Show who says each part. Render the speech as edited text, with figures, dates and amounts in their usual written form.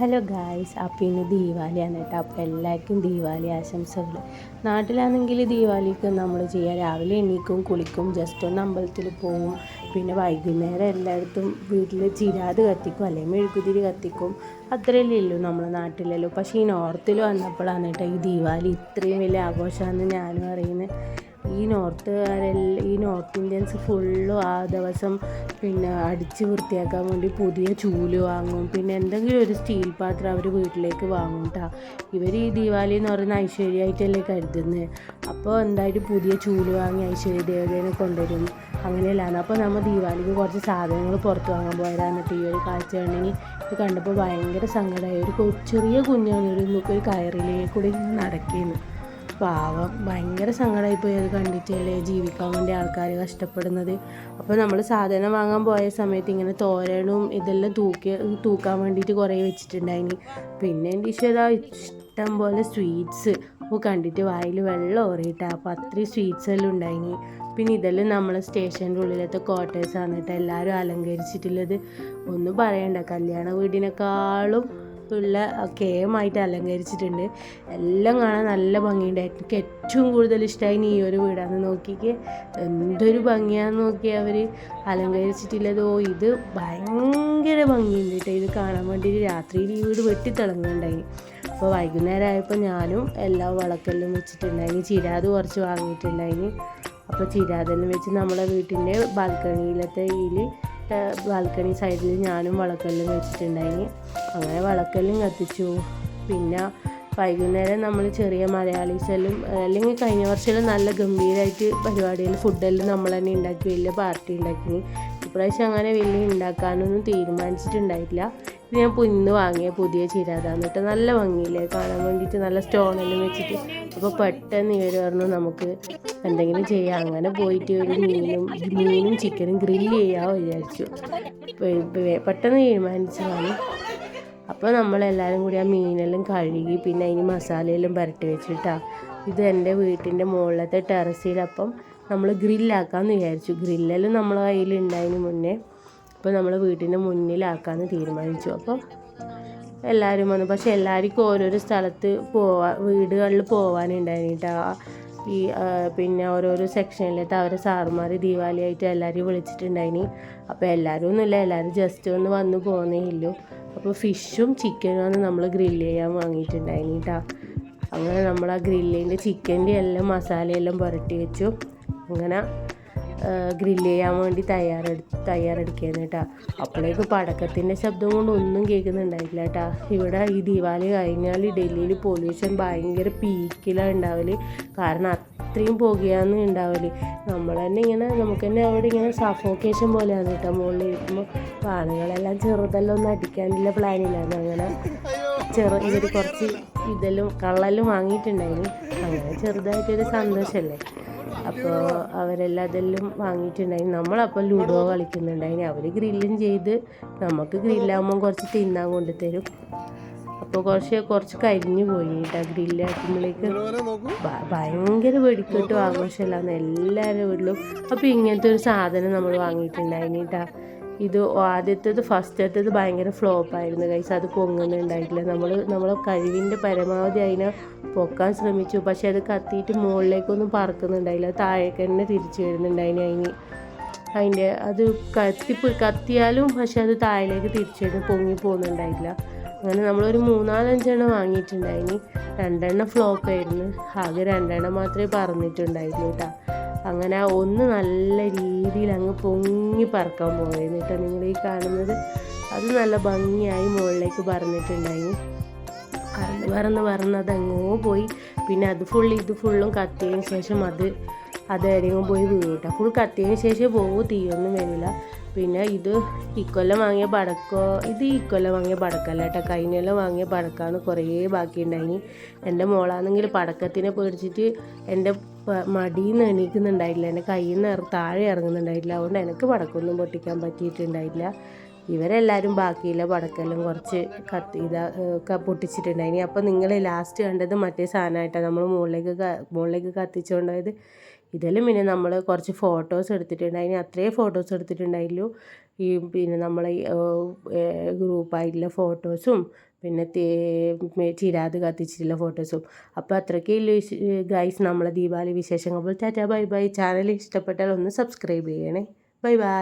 Speaker 1: Hello guys, അപ്പോൾ ഇന്ന് ദീപാവലിയാണ് കേട്ടോ. അപ്പോൾ എല്ലാവർക്കും ദീപാവലി ആശംസകൾ. നാട്ടിലാണെങ്കിൽ ദീപാവലിക്ക് നമ്മൾ ചെയ്യുക, രാവിലെ എണീക്കും, കുളിക്കും, ജസ്റ്റ് ഒന്ന് അമ്പലത്തിൽ പോവും. പിന്നെ വൈകുന്നേരം എല്ലായിടത്തും വീട്ടിൽ ചിരാത് കത്തിക്കും, അല്ലെങ്കിൽ മെഴുകുതിരി കത്തിക്കും. അത്രയല്ലേ ഉള്ളൂ നമ്മളെ നാട്ടിലല്ലോ. പക്ഷേ ഈ നോർത്തിൽ വന്നപ്പോഴാണ് കേട്ടോ ഈ ദീപാവലി ഇത്രയും വലിയ ആഘോഷമാണെന്ന് ഞാനും അറിയുന്നത്. ഈ നോർത്ത് ഇന്ത്യൻസ് ഫുള്ളും ആ ദിവസം പിന്നെ അടിച്ച് വൃത്തിയാക്കാൻ വേണ്ടി പുതിയ ചൂല് വാങ്ങും. പിന്നെ എന്തെങ്കിലും ഒരു സ്റ്റീൽ പാത്രം അവർ വീട്ടിലേക്ക് വാങ്ങും കേട്ടോ. ഇവർ ഈ ദീപാവലി എന്ന് പറയുന്ന ഐശ്വര്യമായിട്ടല്ലേ കരുതുന്നത്. അപ്പോൾ എന്തായാലും പുതിയ ചൂല് വാങ്ങി ഐശ്വര്യ ദേവതേനെ കൊണ്ടുവരും. അങ്ങനെയല്ലാണ്. അപ്പോൾ നമ്മൾ ദീപാവലിക്ക് കുറച്ച് സാധനങ്ങൾ പുറത്ത് വാങ്ങാൻ പോയതാണ്. ഈ ഒരു കാഴ്ച കണ്ടെങ്കിൽ ഇത് കണ്ടപ്പോൾ ഭയങ്കര സങ്കടമായി. ചെറിയ കുഞ്ഞാണ് ഒരു കയറിലേക്കൂടെ നടക്കുന്നു. പാവം, ഭയങ്കര സങ്കടമായിപ്പോയി അത് കണ്ടിട്ടല്ലേ ജീവിക്കാൻ വേണ്ടി ആൾക്കാർ കഷ്ടപ്പെടുന്നത്. അപ്പോൾ നമ്മൾ സാധനം വാങ്ങാൻ പോയ സമയത്ത് ഇങ്ങനെ തോരനും ഇതെല്ലാം തൂക്കാൻ വേണ്ടിയിട്ട് കുറേ വെച്ചിട്ടുണ്ടായിന്. പിന്നെ എൻ്റെ ഇഷ്ടം പോലെ സ്വീറ്റ്സ് കണ്ടിട്ട് വായിൽ വെള്ളം ഓറിയിട്ടാ. അപ്പോൾ അത്രയും സ്വീറ്റ്സ് എല്ലാം ഉണ്ടായിന്. പിന്നെ ഇതെല്ലാം നമ്മളെ സ്റ്റേഷൻ്റെ ഉള്ളിലത്തെ ക്വാർട്ടേഴ്സാണ് കേട്ടോ. എല്ലാവരും അലങ്കരിച്ചിട്ടുള്ളത് ഒന്നും പറയണ്ട, കല്യാണ വീടിനേക്കാളും ഉള്ള കേമായിട്ട് അലങ്കരിച്ചിട്ടുണ്ട്. എല്ലാം കാണാൻ നല്ല ഭംഗിയുണ്ട്. എനിക്ക് ഏറ്റവും കൂടുതൽ ഇഷ്ടമായി ഈ ഒരു വീടാണ്. നോക്കിക്ക് എന്തൊരു ഭംഗിയാന്ന് നോക്കി അവർ അലങ്കരിച്ചിട്ടുള്ളത്. ഇത് ഭയങ്കര ഭംഗിയുണ്ട് കേട്ടോ. ഇത് കാണാൻ വേണ്ടിയിട്ട് രാത്രിയിൽ ഈ വീട് വെട്ടിത്തിളങ്ങുന്നുണ്ടായി. അപ്പോൾ വൈകുന്നേരം ആയപ്പോൾ ഞാനും എല്ലാ വിളക്കെല്ലാം വെച്ചിട്ടുണ്ടായിന്. ചിരാത് കുറച്ച് വാങ്ങിയിട്ടുണ്ടായിന്. അപ്പോൾ ചിരാതെല്ലാം വെച്ച് നമ്മളെ വീട്ടിൻ്റെ ബാൽക്കണിയിലത്തെ ബാൽക്കണി സൈഡിൽ ഞാനും വിളക്കെല്ലാം വെച്ചിട്ടുണ്ടായിന്. അങ്ങനെ വിളക്കെല്ലാം കത്തിച്ചു. പിന്നെ വൈകുന്നേരം നമ്മൾ ചെറിയ മലയാളീസെല്ലാം, അല്ലെങ്കിൽ കഴിഞ്ഞ വർഷമെല്ലാം നല്ല ഗംഭീരമായിട്ട് പരിപാടികൾ ഫുഡെല്ലാം നമ്മൾ തന്നെ ഉണ്ടാക്കി വലിയ പാർട്ടി ഉണ്ടാക്കിന്. ഇപ്രാവശ്യം അങ്ങനെ വലിയ ഉണ്ടാക്കാനൊന്നും തീരുമാനിച്ചിട്ടുണ്ടായിട്ടില്ല. ഇത് ഞാൻ ഇന്ന് വാങ്ങിയ പുതിയ ചിരാതാണ് കേട്ടോ. നല്ല ഭംഗിയില്ലേ കാണാൻ വേണ്ടിയിട്ട്, നല്ല സ്റ്റോണെല്ലാം വെച്ചിട്ട്. അപ്പോൾ പെട്ടെന്ന് ഇവർ പറഞ്ഞു നമുക്ക് എന്തെങ്കിലും ചെയ്യാം. അങ്ങനെ പോയിട്ട് ഒരു മീനും ചിക്കനും ഗ്രില്ല് ചെയ്യാമോ വിചാരിച്ചു. പെട്ടെന്ന് തീരുമാനിച്ചതാണ്. അപ്പോൾ നമ്മളെല്ലാവരും കൂടി ആ മീനെല്ലാം കഴുകി പിന്നെ അതിന് മസാലയെല്ലാം പുരട്ടി വെച്ചിട്ടാണ്. ഇത് എൻ്റെ വീട്ടിൻ്റെ മുകളിലത്തെ ടെറസിലപ്പം നമ്മൾ ഗ്രില്ലാക്കാമെന്ന് വിചാരിച്ചു. ഗ്രില്ലെല്ലാം നമ്മളെ കയ്യിലുണ്ടായതിന് മുന്നേ അപ്പോൾ നമ്മൾ വീട്ടിൻ്റെ മുന്നിലാക്കാമെന്ന് തീരുമാനിച്ചു. അപ്പോൾ എല്ലാവരും വന്നു. പക്ഷേ എല്ലാവർക്കും ഓരോരോ സ്ഥലത്ത് വീടുകളിൽ പോകാനുണ്ടായിട്ടാ. പിന്നെ ഓരോരോ സെക്ഷനിലിട്ട് അവരെ സാറുമാർ ദീപാവലിയായിട്ട് എല്ലാവരെയും വിളിച്ചിട്ടുണ്ടായിന്. അപ്പോൾ എല്ലാവരും ഒന്നുമില്ല, എല്ലാവരും ജസ്റ്റ് ഒന്ന് വന്ന് പോകുന്നേ ഉള്ളൂ. അപ്പോൾ ഫിഷും ചിക്കനുമാണ് നമ്മൾ ഗ്രില്ല് ചെയ്യാൻ വാങ്ങിയിട്ടുണ്ടായിന് കേട്ടോ. അങ്ങനെ നമ്മൾ ആ ഗ്രില്ലിൻ്റെ ചിക്കൻ്റെ എല്ലാം മസാലയെല്ലാം പുരട്ടി വെച്ചു. അങ്ങനെ ഗ്രില്ല് ചെയ്യാൻ വേണ്ടി തയ്യാറെടുക്കുകയാണ് കേട്ടോ. അപ്പോഴേക്ക് പടക്കത്തിൻ്റെ ശബ്ദം കൊണ്ട് ഒന്നും കേൾക്കുന്നുണ്ടായില്ല കേട്ടോ. ഇവിടെ ഈ ദീപാവലി കഴിഞ്ഞാൽ ഡൽഹിയിൽ പൊല്യൂഷൻ ഭയങ്കര പീക്കിലാണ് ഉണ്ടാവല്. കാരണം അത്രയും പുകയാന്ന് ഉണ്ടാവല്. നമുക്ക് തന്നെ അവിടെ ഇങ്ങനെ സഫോക്കേഷൻ പോലെയാണ് കേട്ടോ മുകളിൽ ഇരിക്കുമ്പോൾ. ആണുങ്ങളെല്ലാം ചെറുതെല്ലാം ഒന്നും അടിക്കാനുള്ള പ്ലാനില്ലായിരുന്നു. അങ്ങനെ ഇവർ കുറച്ച് ഇതെല്ലാം കള്ളെല്ലാം വാങ്ങിയിട്ടുണ്ടായിരുന്നു. അങ്ങനെ ചെറുതായിട്ടൊരു സന്തോഷമല്ലേ. അപ്പോൾ അവരെല്ലാം അതെല്ലാം വാങ്ങിയിട്ടുണ്ടായിരുന്നു. നമ്മളപ്പോൾ ലുഡോ കളിക്കുന്നുണ്ടായിന്. അവർ ഗ്രില്ലും ചെയ്ത് നമുക്ക് ഗ്രില്ലാകുമ്പം കുറച്ച് തിന്നാൻ കൊണ്ട് തരും. അപ്പോൾ കുറച്ച് കരിഞ്ഞു പോയി കേട്ടോ ഗ്രില്ലാക്കുമ്പോഴേക്ക്. ഭയങ്കര വെടിക്കെട്ടും ആഘോഷമല്ലാന്ന് എല്ലാവരുടെ വീട്ടിലും. അപ്പോൾ ഇങ്ങനത്തെ ഒരു സാധനം നമ്മൾ വാങ്ങിയിട്ടുണ്ടായിന് കേട്ടോ. ഇത് ഫസ്റ്റത്തേത് ഭയങ്കര ഫ്ലോപ്പായിരുന്നു ഗൈസ്. അത് പൊങ്ങുന്നുണ്ടായിട്ടില്ല. നമ്മളെ കഴിവിൻ്റെ പരമാവധി അതിനെ പൊക്കാൻ ശ്രമിച്ചു. പക്ഷെ അത് കത്തിയിട്ട് മുകളിലേക്കൊന്നും പറക്കുന്നുണ്ടായില്ല. താഴേക്ക് തന്നെ തിരിച്ചു വരുന്നുണ്ടായിന്. അത് കത്തിയാലും പക്ഷെ അത് താഴേക്ക് തിരിച്ചു വരുന്നു, പൊങ്ങി പോകുന്നുണ്ടായില്ല. അങ്ങനെ നമ്മളൊരു 4-5 എണ്ണം വാങ്ങിയിട്ടുണ്ടായിന്. 2 എണ്ണം ഫ്ലോപ്പായിരുന്നു. ആകെ 2 എണ്ണം മാത്രമേ പറന്നിട്ടുണ്ടായിരുന്നു കേട്ടോ. അങ്ങനെ ഒന്ന് നല്ല രീതിയിൽ അങ്ങ് പൊങ്ങി പറക്കാൻ പോയിരുന്നു കേട്ടോ. നിങ്ങൾ ഈ കാണുന്നത് അത് നല്ല ഭംഗിയായി മുകളിലേക്ക് പറന്നിട്ടുണ്ടായി. പറന്ന് അതെങ്ങോ പോയി. പിന്നെ ഇത് ഫുള്ളും കത്തിയതിന് ശേഷം അതെവിടെയെങ്കിലും പോയി വീഴും കേട്ടോ. ഫുൾ കത്തിയതിന് ശേഷം പോകും, തീയൊന്നും വരില്ല. പിന്നെ ഇത് ഇക്കൊല്ലം വാങ്ങിയ പടക്കല്ല കേട്ടോ. കഴിഞ്ഞെല്ലാം വാങ്ങിയ പടക്കാന്ന് കുറേ ബാക്കി ഉണ്ടായിന്. എൻ്റെ മോളാണെങ്കിൽ പടക്കത്തിനെ പേടിച്ചിട്ട് എൻ്റെ മടിയിൽ നിന്ന് എണീക്കുന്നുണ്ടായില്ല. എൻ്റെ കയ്യിൽ നിന്ന് താഴെ ഇറങ്ങുന്നുണ്ടായില്ല. അതുകൊണ്ട് എനിക്ക് പടക്കമൊന്നും പൊട്ടിക്കാൻ പറ്റിയിട്ടുണ്ടായില്ല. ഇവരെല്ലാവരും ബാക്കിയില്ല പടക്കെല്ലാം കുറച്ച് പൊട്ടിച്ചിട്ടുണ്ടായിന്. അപ്പോൾ നിങ്ങൾ ലാസ്റ്റ് കണ്ടത് മറ്റേ സാധനമായിട്ടാണ് നമ്മൾ മുകളിലേക്ക് കത്തിച്ചുകൊണ്ടുപോയത്. ഇതെല്ലാം പിന്നെ നമ്മൾ കുറച്ച് ഫോട്ടോസ് എടുത്തിട്ടുണ്ടായിന്. അത്രയും ഫോട്ടോസ് എടുത്തിട്ടുണ്ടായില്ലൂ. പിന്നെ നമ്മളെ ഗ്രൂപ്പായിട്ടുള്ള ഫോട്ടോസും പിന്നെ ചിരാത് കത്തിച്ചിട്ടുള്ള ഫോട്ടോസും. അപ്പോൾ അത്രയ്ക്കേ ഉള്ളൂ ഗൈസ് നമ്മളെ ദീപാവലി വിശേഷങ്ങൾ. അപ്പോൾ ടാറ്റാ ബൈ ബൈ. ചാനൽ ഇഷ്ടപ്പെട്ടാൽ ഒന്ന് സബ്സ്ക്രൈബ് ചെയ്യണേ. Bye bye.